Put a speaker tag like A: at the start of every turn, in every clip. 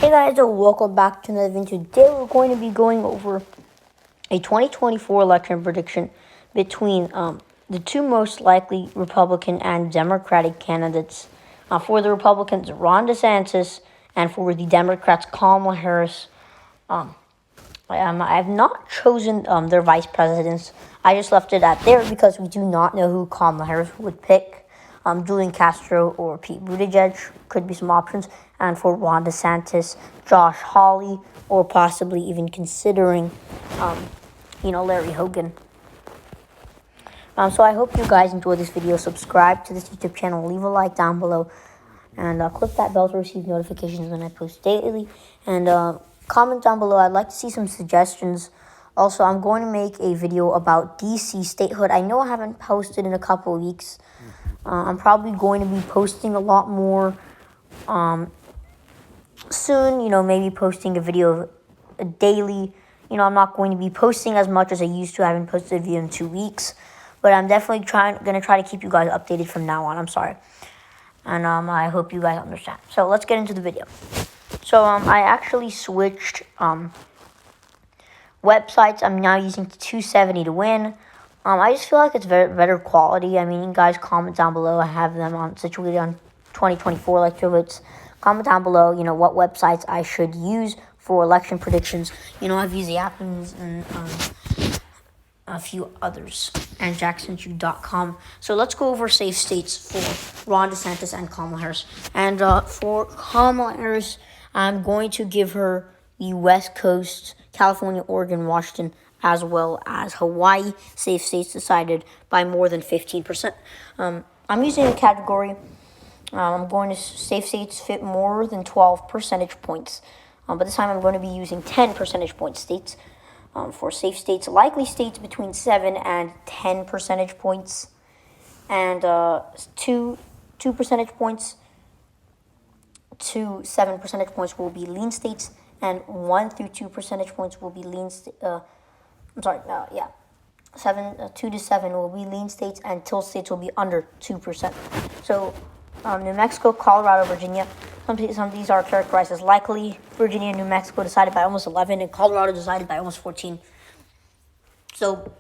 A: Hey guys, and welcome back to another video. Today we're going to be going over a 2024 election prediction between the two most likely Republican and Democratic candidates. For the Republicans, Ron DeSantis, and for the Democrats, Kamala Harris. I have not chosen their vice presidents. I just left it at there because we do not know who Kamala Harris would pick. Julian Castro or Pete Buttigieg could be some options. And for Ron DeSantis, Josh Hawley, or possibly even considering, Larry Hogan. So I hope you guys enjoyed this video. Subscribe to this YouTube channel. Leave a like down below. And click that bell to receive notifications when I post daily. And comment down below. I'd like to see some suggestions. Also, I'm going to make a video about DC statehood. I know I haven't posted in a couple of weeks. I'm probably going to be posting a lot more soon. Maybe posting a video daily. I'm not going to be posting as much as I used to. I haven't posted a video in 2 weeks. But I'm definitely going to try to keep you guys updated from now on. I'm sorry. And I hope you guys understand. So let's get into the video. So I actually switched websites. I'm now using 270 to win. I just feel like it's better quality. I mean, guys, comment down below. I have them situated on 2024 electoral votes. Comment down below, what websites I should use for election predictions. I've used the Athens and a few others, and jacksonju.com. So let's go over safe states for Ron DeSantis and Kamala Harris. And for Kamala Harris, I'm going to give her the West Coast, California, Oregon, Washington, as well as Hawaii safe states decided by more than 15%. I'm using a category. I'm going to safe states fit more than 12 percentage points. But this time I'm going to be using 10 percentage point states. For safe states, likely states between 7 and 10 percentage points. And 2 percentage points to 7 percentage points will be lean states. And 1 through 2 percentage points will be lean states. 2 to 7 will be lean states, and tilt states will be under 2%. So, New Mexico, Colorado, Virginia. Some of these are characterized as likely. Virginia and New Mexico decided by almost 11, and Colorado decided by almost 14. So,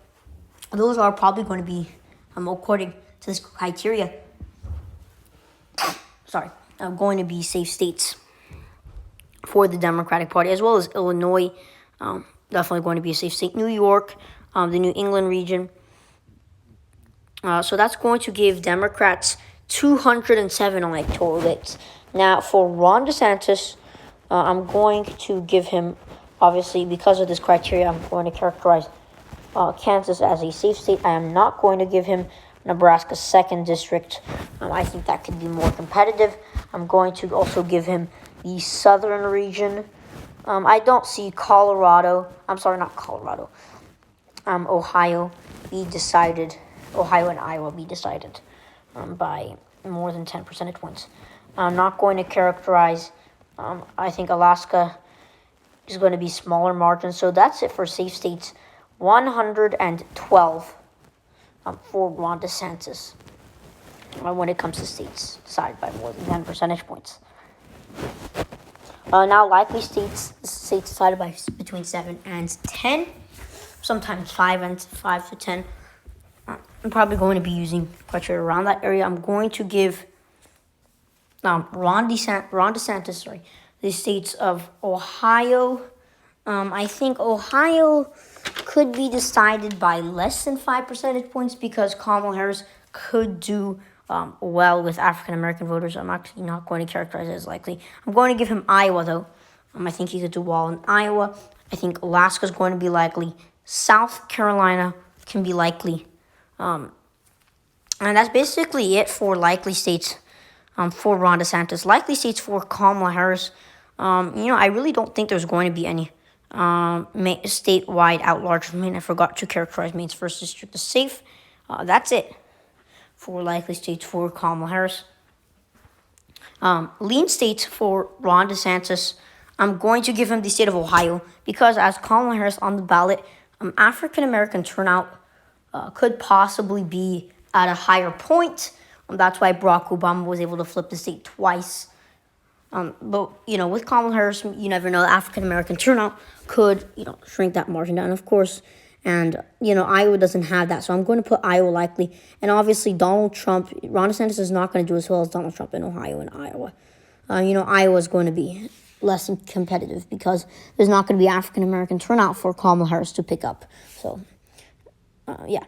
A: those are probably going to be, according to this criteria, going to be safe states for the Democratic Party, as well as Illinois. Definitely going to be a safe state. New York, the New England region. So that's going to give Democrats 207 electoral votes. Now, for Ron DeSantis, I'm going to give him, obviously, because of this criteria, I'm going to characterize Kansas as a safe state. I am not going to give him Nebraska's 2nd district. I think that could be more competitive. I'm going to also give him the southern region. I don't see Ohio be decided. Ohio and Iowa be decided by more than 10 percentage points. I'm not going to characterize. I think Alaska is going to be smaller margins. So that's it for safe states. 112 for Ron DeSantis when it comes to states decided by more than 10 percentage points. Now, likely states decided by between 7 and 10, sometimes 5 to 10. I'm probably going to be using criteria around that area. I'm going to give Ron DeSantis, the states of Ohio. I think Ohio could be decided by less than 5 percentage points because Kamala Harris could do well with African-American voters. I'm actually not going to characterize it as likely. I'm going to give him Iowa, though. I think he could do well in Iowa. I think Alaska is going to be likely. South Carolina can be likely. And that's basically it for likely states for Ron DeSantis. Likely states for Kamala Harris. I really don't think there's going to be any statewide at-large. I forgot to characterize Maine's 1st district as safe. That's it for likely states for Kamala Harris. Lean states for Ron DeSantis. I'm going to give him the state of Ohio because as Kamala Harris on the ballot, African-American turnout could possibly be at a higher point. That's why Barack Obama was able to flip the state twice. But with Kamala Harris, you never know. African American turnout could shrink that margin down, of course. And Iowa doesn't have that, so I'm going to put Iowa likely. And obviously, Donald Trump, Ron DeSantis is not going to do as well as Donald Trump in Ohio and Iowa. Iowa is going to be less competitive because there's not going to be African American turnout for Kamala Harris to pick up. So, yeah.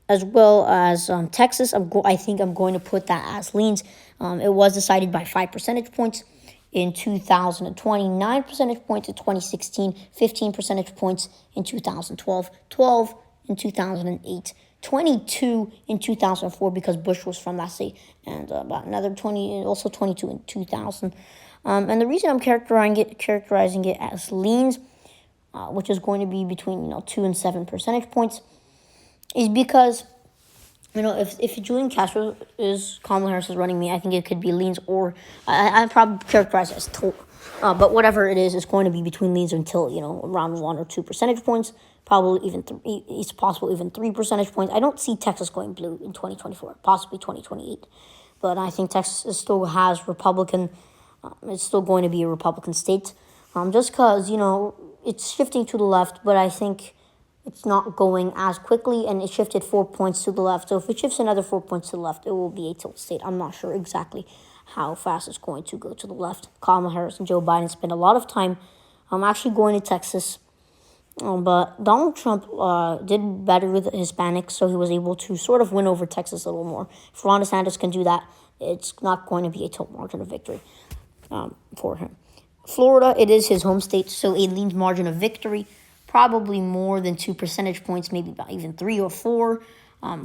A: As well as Texas, I think I'm going to put that as leans. It was decided by 5 percentage points in 2020, 9 percentage points in 2016, 15 percentage points in 2012, 12 in 2008, 22 in 2004 because Bush was from that state, and about another 20, also 22 in 2000. And the reason I'm characterizing it as leans, which is going to be between 2 and 7 percentage points, is because if Julian Castro is Kamala Harris is running me, I think it could be leans, or I probably characterize it as tilt. But whatever it is, it's going to be between leans until around 1 or 2 percentage points. Probably even it's possible even 3 percentage points. I don't see Texas going blue in 2024, possibly 2028. But I think Texas still has Republican. It's still going to be a Republican state, just because it's shifting to the left. But I think it's not going as quickly, and it shifted 4 points to the left. So if it shifts another 4 points to the left, it will be a tilt state. I'm not sure exactly how fast it's going to go to the left. Kamala Harris and Joe Biden spent a lot of time actually going to Texas. But Donald Trump did better with Hispanics, so he was able to sort of win over Texas a little more. If Ron DeSantis can do that, it's not going to be a tilt margin of victory for him. Florida, it is his home state, so a lean margin of victory, probably more than 2 percentage points, maybe about even 3 or 4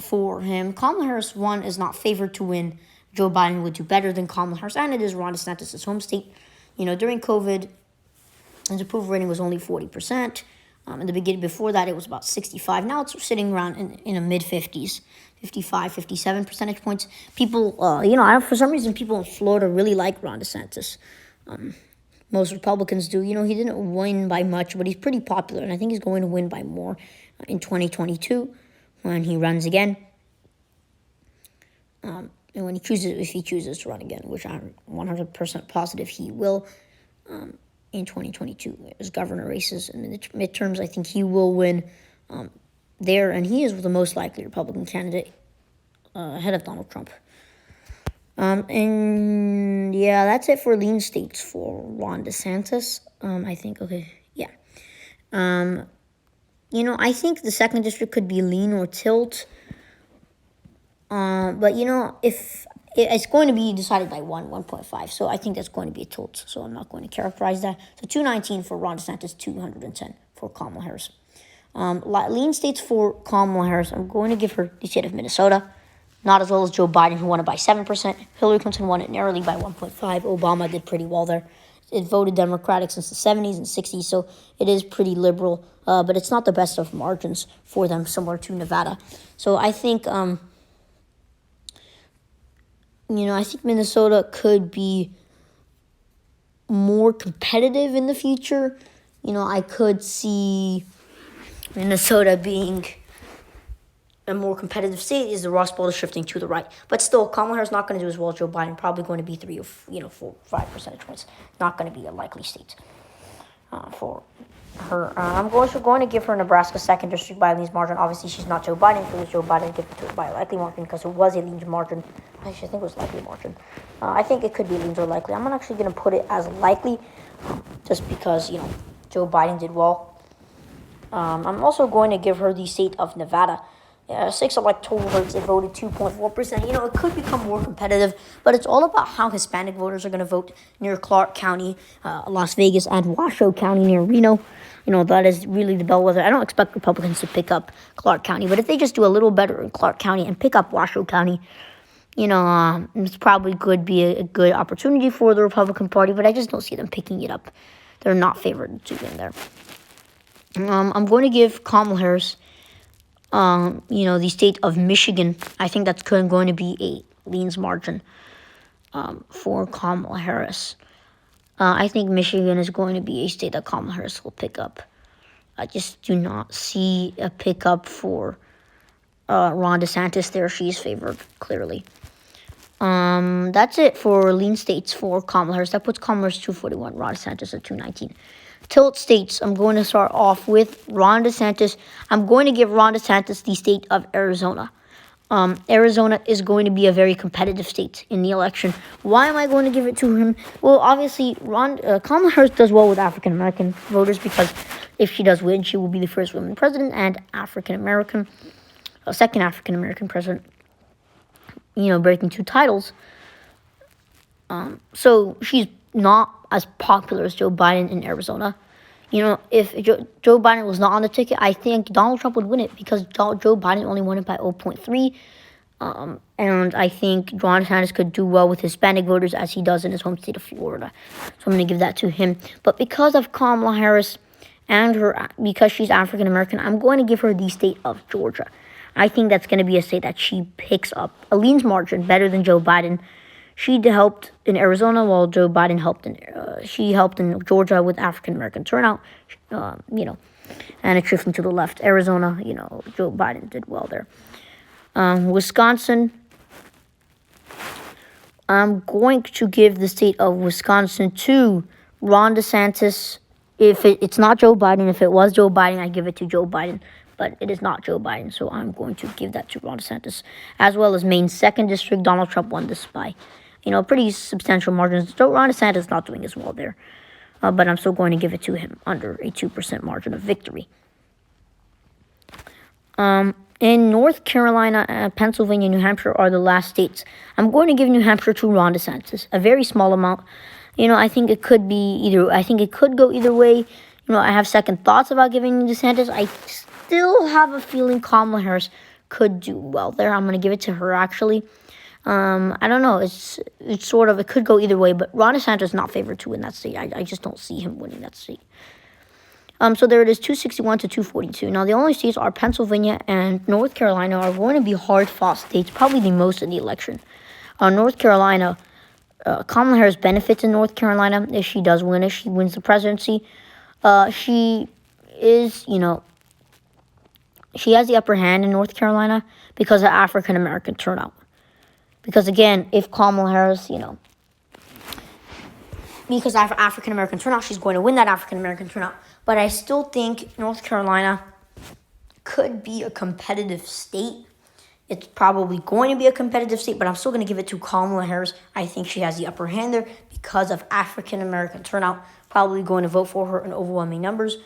A: for him. Kamala Harris, one, is not favored to win. Joe Biden would do better than Kamala Harris, and it is Ron DeSantis' home state. During COVID, his approval rating was only 40%. In the beginning, before that, it was about 65. Now it's sitting around in the mid-50s, 55, 57 percentage points. People, for some reason, people in Florida really like Ron DeSantis. Most Republicans do. He didn't win by much, but he's pretty popular, and I think he's going to win by more in 2022 when he runs again. And when if he chooses to run again, which I'm 100% positive he will in 2022. As governor races and in the midterms, I think he will win there, and he is the most likely Republican candidate ahead of Donald Trump. And yeah, that's it for lean states for Ron DeSantis. I think, okay, yeah. I think the second district could be lean or tilt. But if it's going to be decided by 1.5, so I think that's going to be a tilt. So I'm not going to characterize that. So 219 for Ron DeSantis, 210 for Kamala Harris. Lean states for Kamala Harris, I'm going to give her the state of Minnesota. Not as well as Joe Biden, who won it by 7%. Hillary Clinton won it narrowly by 1.5. Obama did pretty well there. It voted Democratic since the 70s and 60s, so it is pretty liberal. But it's not the best of margins for them, similar to Nevada. So I think, I think Minnesota could be more competitive in the future. I could see Minnesota being a more competitive state. Is the Rust Bowl is shifting to the right, but still, Kamala Harris not going to do as well as Joe Biden. Probably going to be 3 or 4, 5 percentage points. Not going to be a likely state for her. I'm also going to give her Nebraska second district by a lean margin. Obviously, she's not Joe Biden. If it was Joe Biden, give it to her by a likely margin because it was a lean margin. Actually, I think it was likely margin. I think it could be lean or likely. I'm actually going to put it as likely, just because Joe Biden did well. I'm also going to give her the state of Nevada. 6 electoral votes, it voted 2.4%. It could become more competitive, but it's all about how Hispanic voters are going to vote near Clark County, Las Vegas, and Washoe County near Reno. That is really the bellwether. I don't expect Republicans to pick up Clark County, but if they just do a little better in Clark County and pick up Washoe County, it's probably could be a good opportunity for the Republican Party, but I just don't see them picking it up. They're not favored to win there. I'm going to give Kamala Harris the state of Michigan. I think that's going to be a leans margin for Kamala Harris. I think Michigan is going to be a state that Kamala Harris will pick up. I just do not see a pickup for Ron DeSantis there. She's favored, clearly. That's it for lean states for Kamala Harris. That puts Kamala Harris 241, Ron DeSantis at 219. Tilt states, I'm going to start off with Ron DeSantis. I'm going to give Ron DeSantis the state of Arizona. Arizona is going to be a very competitive state in the election. Why am I going to give it to him? Well, obviously, Kamala Harris does well with African American voters because if she does win, she will be the first woman president and African American, second African American president. Breaking 2 titles. So she's not as popular as Joe Biden in Arizona. If Joe Biden was not on the ticket, I think Donald Trump would win it because Joe Biden only won it by 0.3. And I think Ron DeSantis could do well with Hispanic voters as he does in his home state of Florida. So I'm going to give that to him. But because of Kamala Harris because she's African American, I'm going to give her the state of Georgia. I think that's going to be a state that she picks up a lean margin better than Joe Biden. She helped in Arizona while Joe Biden she helped in Georgia with African American turnout, and it's shifting to the left. Arizona, Joe Biden did well there. Wisconsin, I'm going to give the state of Wisconsin to Ron DeSantis. If it's not Joe Biden, if it was Joe Biden, I'd give it to Joe Biden. But it is not Joe Biden, so I'm going to give that to Ron DeSantis. As well as Maine's 2nd district, Donald Trump won this by, pretty substantial margins. So Ron DeSantis is not doing as well there. But I'm still going to give it to him under a 2% margin of victory. In North Carolina, Pennsylvania, New Hampshire are the last states. I'm going to give New Hampshire to Ron DeSantis. A very small amount. I think it could go either way. I have second thoughts about giving DeSantis. I still have a feeling Kamala Harris could do well there. I'm going to give it to her, actually. I don't know. It's sort of, it could go either way, but Ron DeSantis is not favored to win that state. I just don't see him winning that state. So there it is, 261 to 242. Now, the only states are Pennsylvania and North Carolina are going to be hard-fought states, probably the most in the election. North Carolina, Kamala Harris benefits in North Carolina if she does win, if she wins the presidency. She is, she has the upper hand in North Carolina because of African-American turnout. Because, again, if Kamala Harris, because of African-American turnout, she's going to win that African-American turnout. But I still think North Carolina could be a competitive state. It's probably going to be a competitive state, but I'm still going to give it to Kamala Harris. I think she has the upper hand there because of African-American turnout. Probably going to vote for her in overwhelming numbers.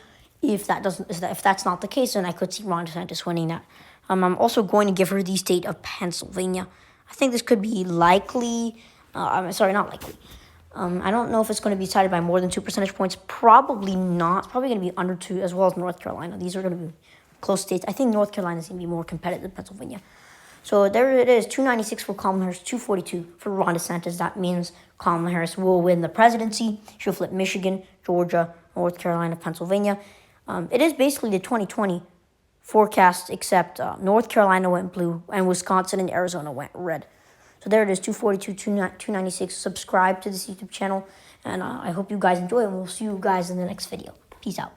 A: If that's not the case, then I could see Ron DeSantis winning that. I'm also going to give her the state of Pennsylvania. I think this could be likely. Not likely. I don't know if it's going to be decided by more than 2 percentage points. Probably not. It's probably going to be under 2, as well as North Carolina. These are going to be close states. I think North Carolina is going to be more competitive than Pennsylvania. So there it is, 296 for Kamala Harris, 242 for Ron DeSantis. That means Kamala Harris will win the presidency. She'll flip Michigan, Georgia, North Carolina, Pennsylvania. It is basically the 2020 forecast, except North Carolina went blue and Wisconsin and Arizona went red. So there it is, 242, 296. Subscribe to this YouTube channel, and I hope you guys enjoy it, and we'll see you guys in the next video. Peace out.